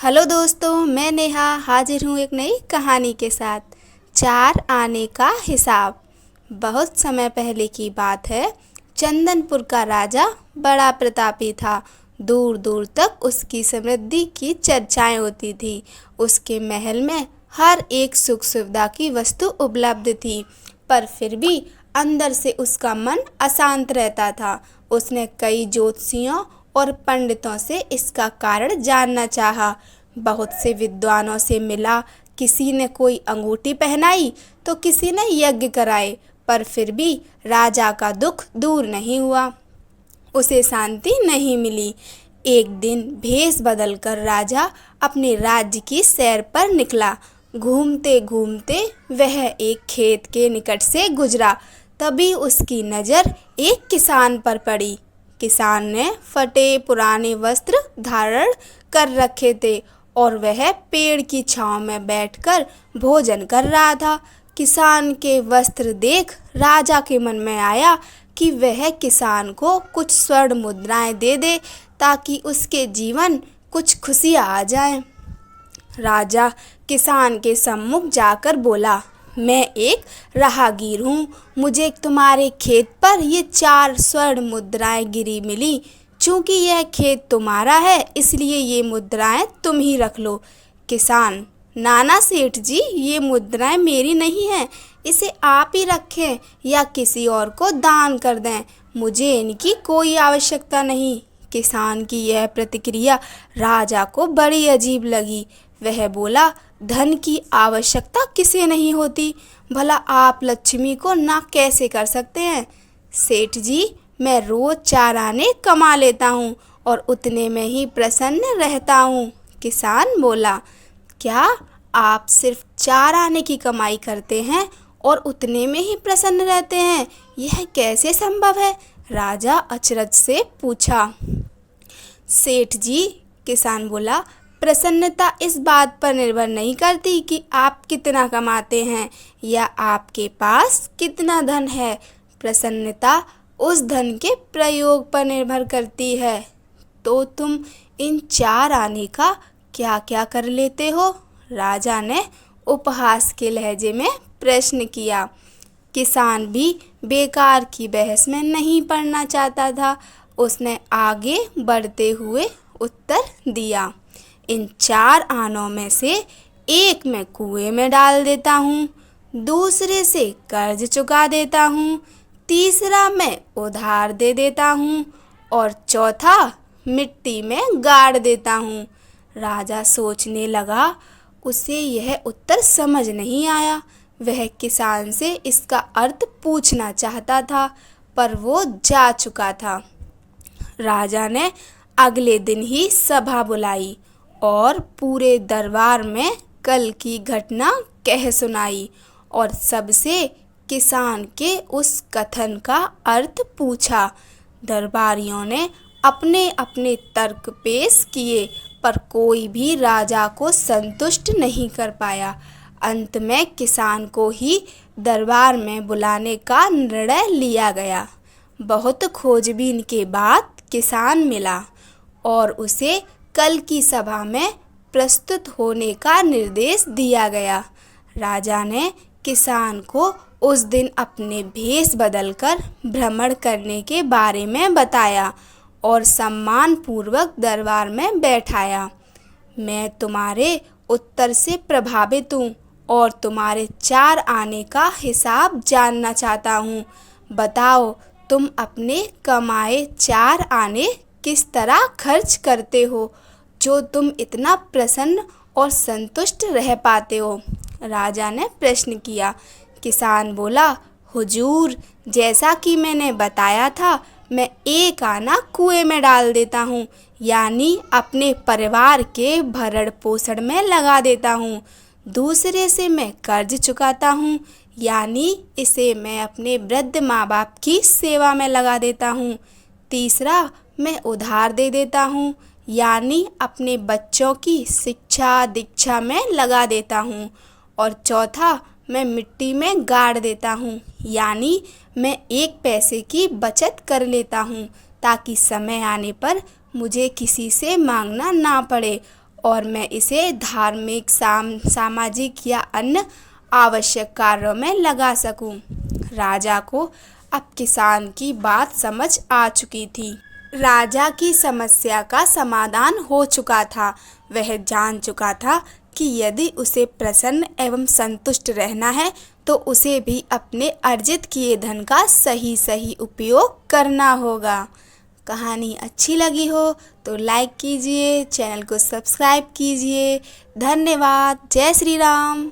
Hello दोस्तों, मैं नेहा हाजिर हूँ एक नई कहानी के साथ। 4 आने का हिसाब। बहुत समय पहले की बात है। चंदनपुर का राजा बड़ा प्रतापी था। दूर दूर तक उसकी समृद्धि की चर्चाएं होती थी। उसके महल में हर एक सुख सुविधा की वस्तु उपलब्ध थी, पर फिर भी अंदर से उसका मन अशांत रहता था। उसने कई ज्योतिषियों और पंडितों से इसका कारण जानना चाहा। बहुत से विद्वानों से मिला। किसी ने कोई अंगूठी पहनाई तो किसी ने यज्ञ कराए, पर फिर भी राजा का दुख दूर नहीं हुआ। उसे शांति नहीं मिली। एक दिन भेष बदलकर राजा अपने राज्य की सैर पर निकला। घूमते घूमते वह एक खेत के निकट से गुजरा। तभी उसकी नज़र एक किसान पर पड़ी। किसान ने फटे पुराने वस्त्र धारण कर रखे थे और वह पेड़ की छांव में बैठकर भोजन कर रहा था। किसान के वस्त्र देख राजा के मन में आया कि वह किसान को कुछ स्वर्ण मुद्राएं दे दे, ताकि उसके जीवन कुछ खुशियाँ आ जाएं। राजा किसान के सम्मुख जाकर बोला, मैं एक राहगीर हूँ। मुझे तुम्हारे खेत पर ये 4 स्वर्ण मुद्राएं गिरी मिली। चूंकि यह खेत तुम्हारा है, इसलिए ये मुद्राएं तुम ही रख लो। किसान, नाना सेठ जी, ये मुद्राएं मेरी नहीं हैं। इसे आप ही रखें या किसी और को दान कर दें। मुझे इनकी कोई आवश्यकता नहीं। किसान की यह प्रतिक्रिया राजा को बड़ी अजीब लगी। वह बोला, धन की आवश्यकता किसे नहीं होती। भला आप लक्ष्मी को ना कैसे कर सकते हैं। सेठ जी, मैं रोज 4 आने कमा लेता हूँ और उतने में ही प्रसन्न रहता हूँ। किसान बोला, क्या आप सिर्फ 4 आने की कमाई करते हैं और उतने में ही प्रसन्न रहते हैं? यह कैसे संभव है? राजा अचरज से पूछा। सेठ जी, किसान बोला, प्रसन्नता इस बात पर निर्भर नहीं करती कि आप कितना कमाते हैं या आपके पास कितना धन है। प्रसन्नता उस धन के प्रयोग पर निर्भर करती है। तो तुम इन 4 आने का क्या क्या कर लेते हो? राजा ने उपहास के लहजे में प्रश्न किया। किसान भी बेकार की बहस में नहीं पड़ना चाहता था। उसने आगे बढ़ते हुए उत्तर दिया, इन 4 आनों में से एक मैं कुएं में डाल देता हूँ, दूसरे से कर्ज चुका देता हूँ, तीसरा मैं उधार दे देता हूँ और चौथा मिट्टी में गाड़ देता हूँ। राजा सोचने लगा। उसे यह उत्तर समझ नहीं आया। वह किसान से इसका अर्थ पूछना चाहता था, पर वो जा चुका था। राजा ने अगले दिन ही सभा बुलाई और पूरे दरबार में कल की घटना कह सुनाई और सबसे किसान के उस कथन का अर्थ पूछा। दरबारियों ने अपने अपने तर्क पेश किए, पर कोई भी राजा को संतुष्ट नहीं कर पाया। अंत में किसान को ही दरबार में बुलाने का निर्णय लिया गया। बहुत खोजबीन के बाद किसान मिला और उसे कल की सभा में प्रस्तुत होने का निर्देश दिया गया। राजा ने किसान को उस दिन अपने भेष बदलकर भ्रमण करने के बारे में बताया और सम्मान पूर्वक दरबार में बैठाया। मैं तुम्हारे उत्तर से प्रभावित हूँ और तुम्हारे 4 आने का हिसाब जानना चाहता हूँ। बताओ, तुम अपने कमाए 4 आने किस तरह खर्च करते हो, जो तुम इतना प्रसन्न और संतुष्ट रह पाते हो? राजा ने प्रश्न किया। किसान बोला, हुजूर, जैसा कि मैंने बताया था, मैं 1 आना कुएं में डाल देता हूँ, यानी अपने परिवार के भरण पोषण में लगा देता हूँ। दूसरे से मैं कर्ज चुकाता हूँ, यानी इसे मैं अपने वृद्ध माँ बाप की सेवा में लगा देता हूँ। तीसरा, मैं उधार दे देता हूँ, यानी अपने बच्चों की शिक्षा दीक्षा में लगा देता हूँ। और चौथा, मैं मिट्टी में गाड़ देता हूँ, यानी मैं 1 पैसे की बचत कर लेता हूँ, ताकि समय आने पर मुझे किसी से मांगना ना पड़े और मैं इसे धार्मिक, सामाजिक या अन्य आवश्यक कार्यों में लगा सकूं। राजा को अब किसान की बात समझ आ चुकी थी। राजा की समस्या का समाधान हो चुका था। वह जान चुका था कि यदि उसे प्रसन्न एवं संतुष्ट रहना है तो उसे भी अपने अर्जित किए धन का सही सही उपयोग करना होगा। कहानी अच्छी लगी हो तो लाइक कीजिए, चैनल को सब्सक्राइब कीजिए। धन्यवाद। जय श्री राम।